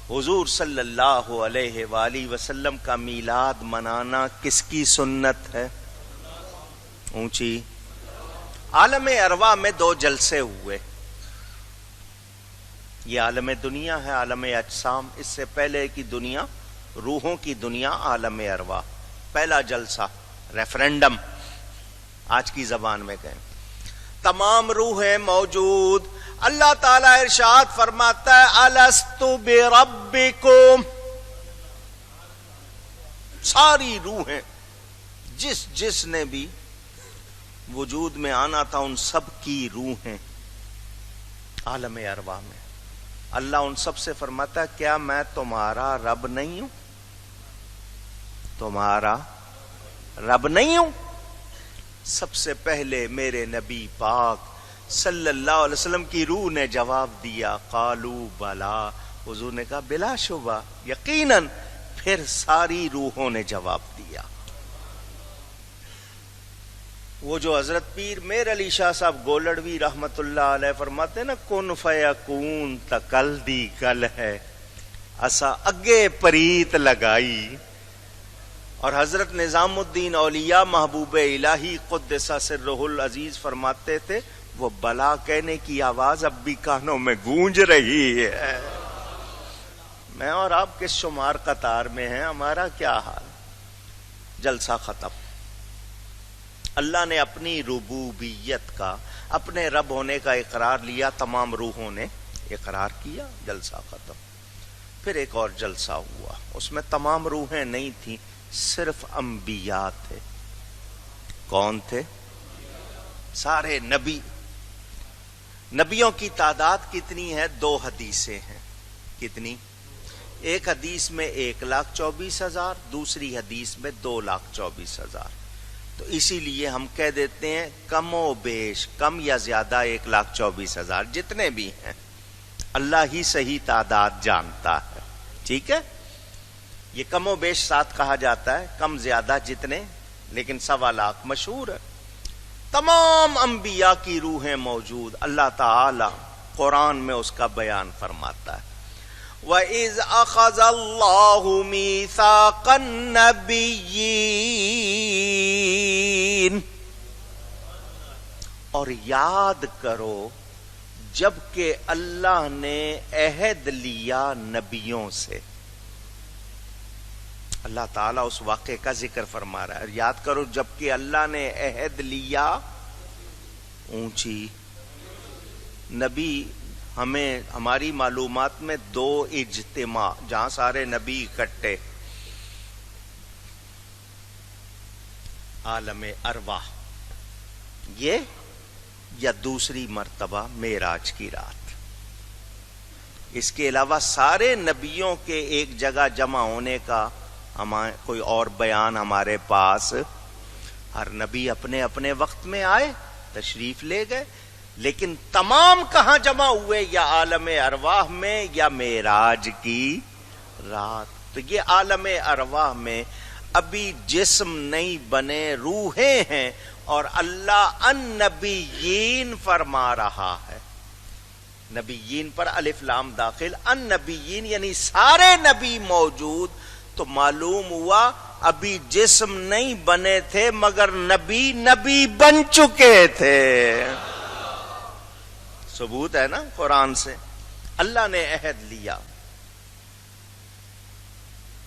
حضور صلی اللہ علیہ وآلہ وسلم کا میلاد منانا کس کی سنت ہے؟ اونچی. عالم ارواح میں 2 جلسے ہوئے. یہ عالم دنیا ہے، عالم اجسام. اس سے پہلے کی دنیا، روحوں کی دنیا، عالم ارواح. پہلا جلسہ ریفرینڈم، آج کی زبان میں کہیں. تمام روحیں موجود. اللہ تعالیٰ ارشاد فرماتا ہے الست بربکم. ساری روحیں، جس نے بھی وجود میں آنا تھا، ان سب کی روحیں عالم ارواح میں. اللہ ان سب سے فرماتا ہے کیا میں تمہارا رب نہیں ہوں؟ تمہارا رب نہیں ہوں؟ سب سے پہلے میرے نبی پاک صلی اللہ علیہ وسلم کی روح نے جواب دیا قالوا بلا. حضور نے کہا بلا شبہ، یقیناً. پھر ساری روحوں نے جواب دیا. وہ جو حضرت پیر میر علی شاہ صاحب گولڑوی رحمت اللہ علیہ فرماتے ہیں نا کن فیکون تکل دی کل ہے اسا اگے پریت لگائی. اور حضرت نظام الدین اولیاء محبوب الہی قدس سرہ العزیز فرماتے تھے وہ بلا کہنے کی آواز اب بھی کانوں میں گونج رہی ہے. میں اور آپ کس شمار قطار میں ہیں؟ ہمارا کیا حال؟ جلسہ ختم. اللہ نے اپنی ربوبیت کا، اپنے رب ہونے کا اقرار لیا. تمام روحوں نے اقرار کیا. جلسہ ختم. پھر ایک اور جلسہ ہوا. اس میں تمام روحیں نہیں تھیں، صرف انبیاء تھے. کون تھے؟ سارے نبی. نبیوں کی تعداد کتنی ہے؟ 2 حدیثیں ہیں. کتنی؟ ایک حدیث میں 1,24,000، دوسری حدیث میں 2,24,000. تو اسی لیے ہم کہہ دیتے ہیں کم و بیش، کم یا زیادہ 1,24,000 جتنے بھی ہیں اللہ ہی صحیح تعداد جانتا ہے. ٹھیک ہے؟ یہ کم و بیش ساتھ کہا جاتا ہے، کم زیادہ جتنے، لیکن 1,25,000 مشہور ہے. تمام انبیاء کی روحیں موجود. اللہ تعالی قرآن میں اس کا بیان فرماتا ہے وَإِذْ أَخَذَ اللَّهُ مِيثَاقَ النَّبِيِّينَ. اور یاد کرو جب کہ اللہ نے عہد لیا نبیوں سے. اللہ تعالیٰ اس واقعے کا ذکر فرما رہا ہے. یاد کرو جب کہ اللہ نے عہد لیا. اونچی. نبی ہمیں ہماری معلومات میں 2 اجتماع جہاں سارے نبی اکٹھے. عالم ارواح یہ، یا دوسری مرتبہ معراج کی رات. اس کے علاوہ سارے نبیوں کے ایک جگہ جمع ہونے کا کوئی اور بیان ہمارے پاس. ہر نبی اپنے اپنے وقت میں آئے، تشریف لے گئے، لیکن تمام کہاں جمع ہوئے؟ یا عالم ارواح میں یا معراج کی رات. تو یہ عالم ارواح میں ابھی جسم نہیں بنے، روحیں ہیں. اور اللہ النبیین فرما رہا ہے. نبیین پر الف لام داخل، النبیین یعنی سارے نبی موجود. تو معلوم ہوا ابھی جسم نہیں بنے تھے مگر نبی بن چکے تھے. ثبوت ہے نا قرآن سے. اللہ نے عہد لیا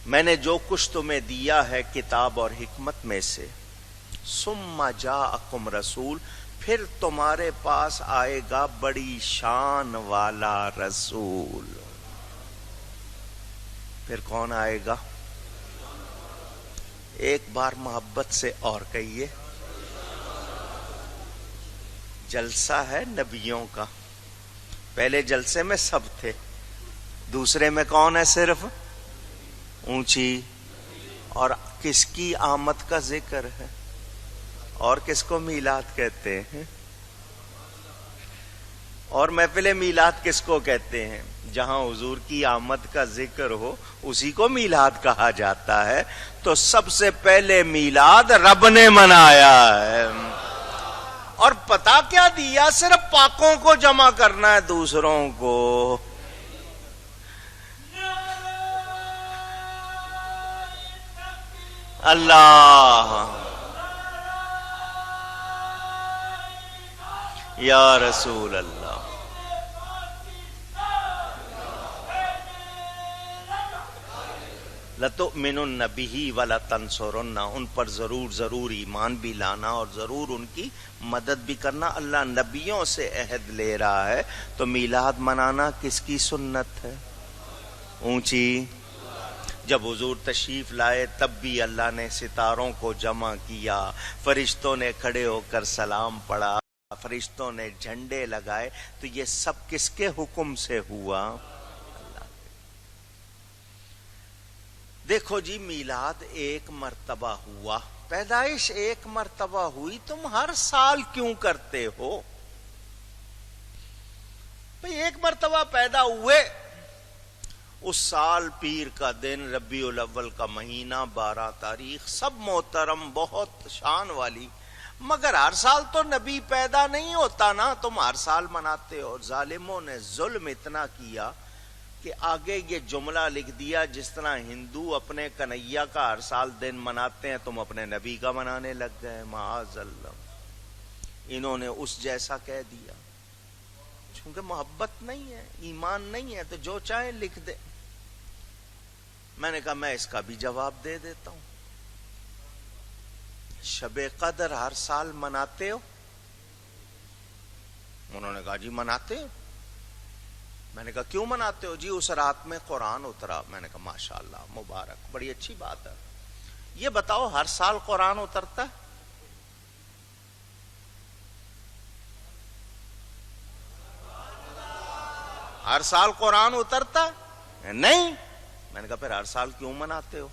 میں نے جو کچھ تمہیں دیا ہے کتاب اور حکمت میں سے. ثم جاءکم رسول، پھر تمہارے پاس آئے گا بڑی شان والا رسول. پھر کون آئے گا؟ ایک بار محبت سے اور کہیے. جلسہ ہے نبیوں کا. پہلے جلسے میں سب تھے، دوسرے میں کون ہے؟ صرف اونچی. اور کس کی آمد کا ذکر ہے؟ اور کس کو میلاد کہتے ہیں؟ اور محفل میلاد کس کو کہتے ہیں؟ جہاں حضور کی آمد کا ذکر ہو اسی کو میلاد کہا جاتا ہے. تو سب سے پہلے میلاد رب نے منایا ہے. اور پتہ کیا دیا؟ صرف پاکوں کو جمع کرنا ہے، دوسروں کو اللہ یا رسول اللہ. لَتُؤْمِنُنَّ بِهِ وَلَتَنْصُرُنَّ، ان پر ضرور ایمان بھی لانا اور ضرور ان کی مدد بھی کرنا. اللہ نبیوں سے عہد لے رہا ہے تو میلاد منانا کس کی سنت ہے؟ اونچی. جب حضور تشریف لائے تب بھی اللہ نے ستاروں کو جمع کیا، فرشتوں نے کھڑے ہو کر سلام پڑھا، فرشتوں نے جھنڈے لگائے، تو یہ سب کس کے حکم سے ہوا؟ دیکھو جی، میلاد ایک مرتبہ ہوا، پیدائش ایک مرتبہ ہوئی، تم ہر سال کیوں کرتے ہو؟ بھئی ایک مرتبہ پیدا ہوئے، اس سال پیر کا دن، ربیع الاول کا مہینہ، 12 تاریخ، سب محترم، بہت شان والی، مگر ہر سال تو نبی پیدا نہیں ہوتا نا، تم ہر سال مناتے ہو. ظالموں نے ظلم اتنا کیا کہ آگے یہ جملہ لکھ دیا، جس طرح ہندو اپنے کنہیا کا ہر سال دن مناتے ہیں تم اپنے نبی کا منانے لگ گئے. معاذ اللہ، انہوں نے اس جیسا کہہ دیا. چونکہ محبت نہیں ہے، ایمان نہیں ہے، تو جو چاہیں لکھ دے. میں نے کہا میں اس کا بھی جواب دے دیتا ہوں. شب قدر ہر سال مناتے ہو؟ انہوں نے کہا جی مناتے ہو. میں نے کہا کیوں مناتے ہو؟ جی اس رات میں قرآن اترا. میں نے کہا ماشاءاللہ، مبارک، بڑی اچھی بات ہے. یہ بتاؤ ہر سال قرآن اترتا ہے؟ ہر سال قرآن اترتا ہے؟ نہیں. میں نے کہا پھر ہر سال کیوں مناتے ہو؟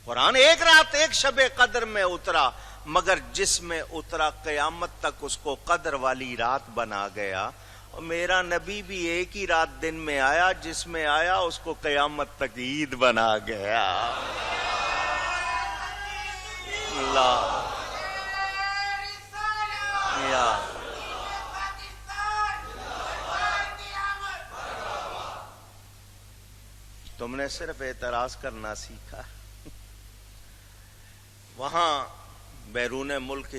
قرآن ایک رات ایک شب قدر میں اترا، مگر جس میں اترا قیامت تک اس کو قدر والی رات بنا گیا. اور میرا نبی بھی ایک ہی رات دن میں آیا، جس میں آیا اس کو قیامت تک عید بنا گیا. اللہ یا تم نے صرف اعتراض کرنا سیکھا. وہاں بیرون ملک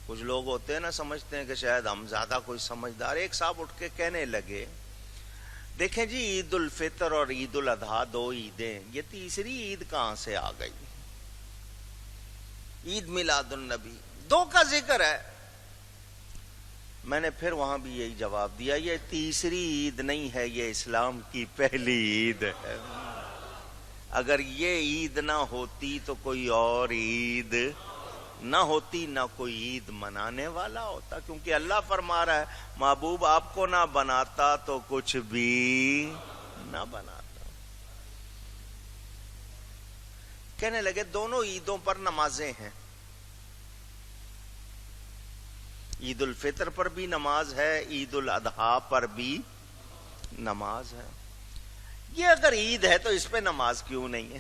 کچھ لوگ ہوتے ہیں نا، سمجھتے ہیں کہ شاید ہم زیادہ کوئی سمجھدار. ایک صاحب اٹھ کے کہنے لگے دیکھیں جی، عید الفطر اور عید الاضحیٰ 2 عیدیں، یہ تیسری عید کہاں سے آ گئی؟ عید میلاد النبی 2 کا ذکر ہے. میں نے پھر وہاں بھی یہی جواب دیا، یہ تیسری عید نہیں ہے، یہ اسلام کی پہلی عید ہے. اگر یہ عید نہ ہوتی تو کوئی اور عید نہ ہوتی، نہ کوئی عید منانے والا ہوتا. کیونکہ اللہ فرما رہا ہے محبوب آپ کو نہ بناتا تو کچھ بھی نہ بناتا. کہنے لگے دونوں عیدوں پر نمازیں ہیں، عید الفطر پر بھی نماز ہے، عید الاضحیٰ پر بھی نماز ہے. یہ اگر عید ہے تو اس پہ نماز کیوں نہیں ہے؟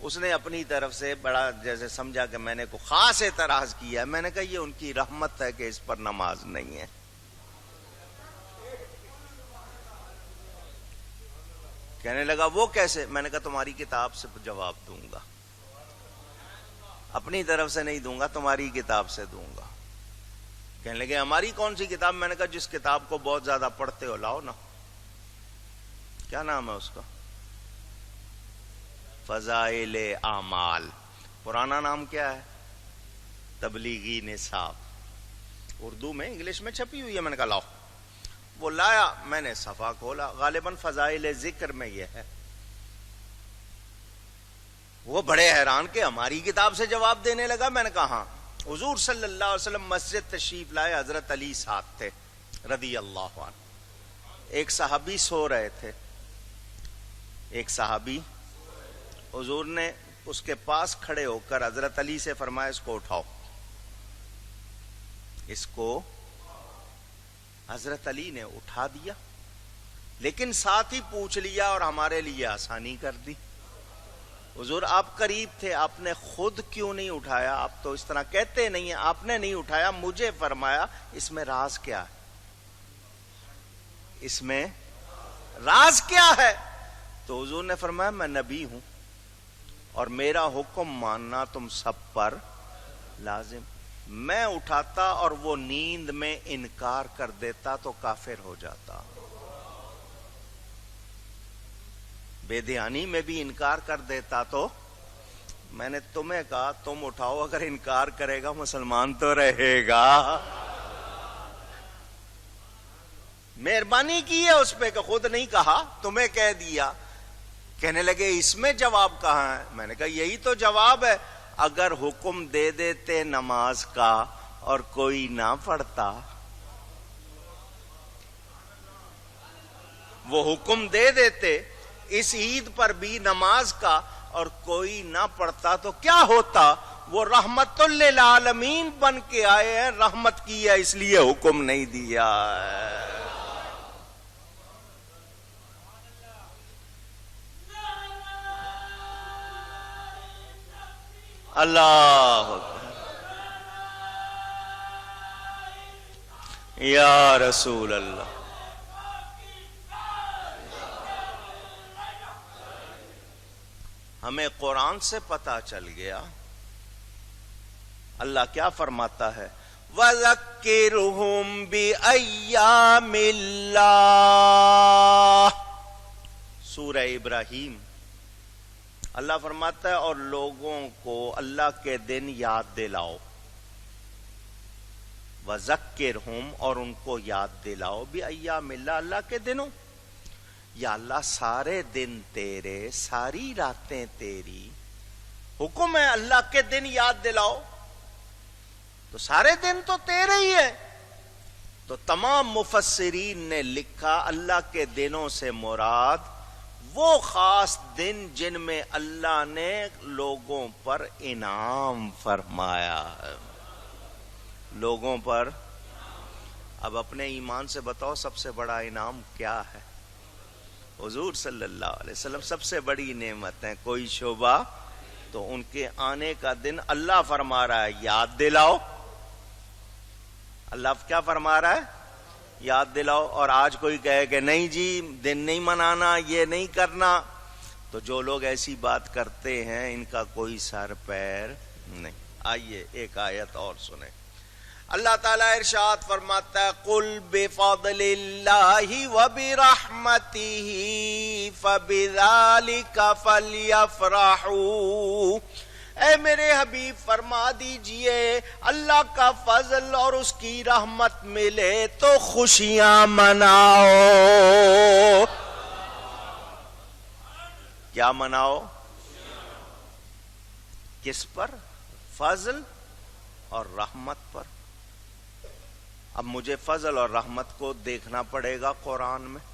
اس نے اپنی طرف سے بڑا جیسے سمجھا کہ میں نے کوئی خاص اعتراض کیا ہے. میں نے کہا یہ ان کی رحمت ہے کہ اس پر نماز نہیں ہے. کہنے لگا وہ کیسے؟ میں نے کہا تمہاری کتاب سے جواب دوں گا، اپنی طرف سے نہیں دوں گا، تمہاری کتاب سے دوں گا. کہنے لگے ہماری کون سی کتاب؟ میں نے کہا جس کتاب کو بہت زیادہ پڑھتے ہو لاؤ نا. کیا نام ہے اس کا؟ فضائل اعمال. پرانا نام کیا ہے؟ تبلیغی نصاب. اردو میں، انگلش میں چھپی ہوئی ہے. میں نے کہا لاؤ. وہ لایا، میں نے صفحہ کھولا، غالباً فضائل ذکر میں یہ ہے. وہ بڑے حیران کہ ہماری کتاب سے جواب دینے لگا. میں نے کہا ہاں. حضور صلی اللہ علیہ وسلم مسجد تشریف لائے، حضرت علی ساتھ تھے رضی اللہ عنہ. ایک صحابی سو رہے تھے، ایک صحابی، حضور نے اس کے پاس کھڑے ہو کر حضرت علی سے فرمایا اس کو اٹھاؤ. اس کو حضرت علی نے اٹھا دیا، لیکن ساتھ ہی پوچھ لیا اور ہمارے لیے آسانی کر دی. حضور آپ قریب تھے، آپ نے خود کیوں نہیں اٹھایا؟ آپ تو اس طرح کہتے نہیں ہیں، آپ نے نہیں اٹھایا، مجھے فرمایا. اس میں راز کیا ہے؟ اس میں راز کیا ہے؟ تو حضور نے فرمایا میں نبی ہوں اور میرا حکم ماننا تم سب پر لازم. میں اٹھاتا اور وہ نیند میں انکار کر دیتا تو کافر ہو جاتا. بے دھیانی میں بھی انکار کر دیتا تو میں نے تمہیں کہا تم اٹھاؤ، اگر انکار کرے گا مسلمان تو رہے گا. مہربانی کی ہے اس پہ کہ خود نہیں کہا، تمہیں کہہ دیا. کہنے لگے اس میں جواب کہاں ہے؟ میں نے کہا یہی تو جواب ہے. اگر حکم دے دیتے نماز کا اور کوئی نہ پڑھتا، وہ حکم دے دیتے اس عید پر بھی نماز کا اور کوئی نہ پڑھتا تو کیا ہوتا؟ وہ رحمت للعالمین بن کے آئے ہیں، رحمت کی ہے اس لیے حکم نہیں دیا ہے. اللہ یا رسول اللہ. ہمیں قرآن سے پتا چل گیا اللہ کیا فرماتا ہے، وَذَكِّرْهُمْ بِأَيَّامِ اللَّهِ. سورہ ابراہیم. اللہ فرماتا ہے اور لوگوں کو اللہ کے دن یاد دلاؤ. وَذَكِّرْهُمْ اور ان کو یاد دلاؤ بِأَيَّامِ اللَّهِ اللہ کے دنوں. یا اللہ سارے دن تیرے، ساری راتیں تیری. حکم ہے اللہ کے دن یاد دلاؤ تو سارے دن تو تیرے ہی ہے. تو تمام مفسرین نے لکھا اللہ کے دنوں سے مراد وہ خاص دن جن میں اللہ نے لوگوں پر انعام فرمایا ہے. لوگوں پر. اب اپنے ایمان سے بتاؤ سب سے بڑا انعام کیا ہے؟ حضور صلی اللہ علیہ وسلم سب سے بڑی نعمت ہے. کوئی شعبہ تو ان کے آنے کا دن اللہ فرما رہا ہے یاد دلاؤ. اللہ کیا فرما رہا ہے؟ یاد دلاؤ. اور آج کوئی کہے کہ نہیں جی دن نہیں منانا، یہ نہیں کرنا، تو جو لوگ ایسی بات کرتے ہیں ان کا کوئی سر پیر نہیں. آئیے ایک آیت اور سنیں. اللہ تعالیٰ ارشاد فرماتا ہے قُلْ بِفَضْلِ اللَّهِ وَبِرَحْمَتِهِ فَبِذَلِكَ فَلْيَفْرَحُوا. اے میرے حبیب فرما دیجئے اللہ کا فضل اور اس کی رحمت ملے تو خوشیاں مناؤ. کیا مناؤ؟ کس پر؟ فضل اور رحمت پر. اب مجھے فضل اور رحمت کو دیکھنا پڑے گا قرآن میں،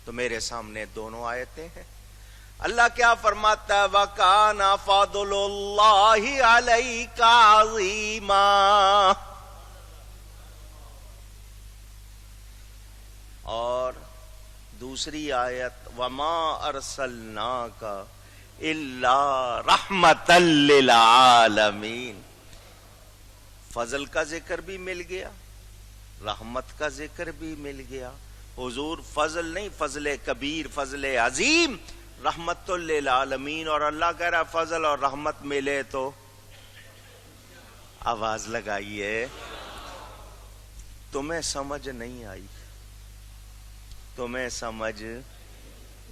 تو میرے سامنے دونوں آیتیں ہیں. اللہ کیا فرماتا ہے وَكَانَ فَضْلُ اللَّهِ عَلَيْكَ عَظِيمًا. اور دوسری آیت وَمَا أَرْسَلْنَاكَ إِلَّا رَحْمَةً لِلْعَالَمِينَ. فضل کا ذکر بھی مل گیا، رحمت کا ذکر بھی مل گیا. حضور فضل نہیں، فضل کبیر، فضل عظیم، رحمت للعالمین. اور اللہ کہہ رہا فضل اور رحمت ملے تو آواز لگائیے. تمہیں سمجھ نہیں آئی؟ تمہیں سمجھ؟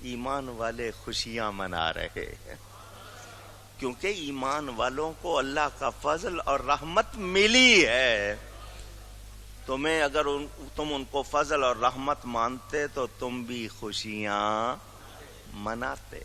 ایمان والے خوشیاں منا رہے ہیں کیونکہ ایمان والوں کو اللہ کا فضل اور رحمت ملی ہے. تمہیں اگر تم ان کو فضل اور رحمت مانتے تو تم بھی خوشیاں مناتے.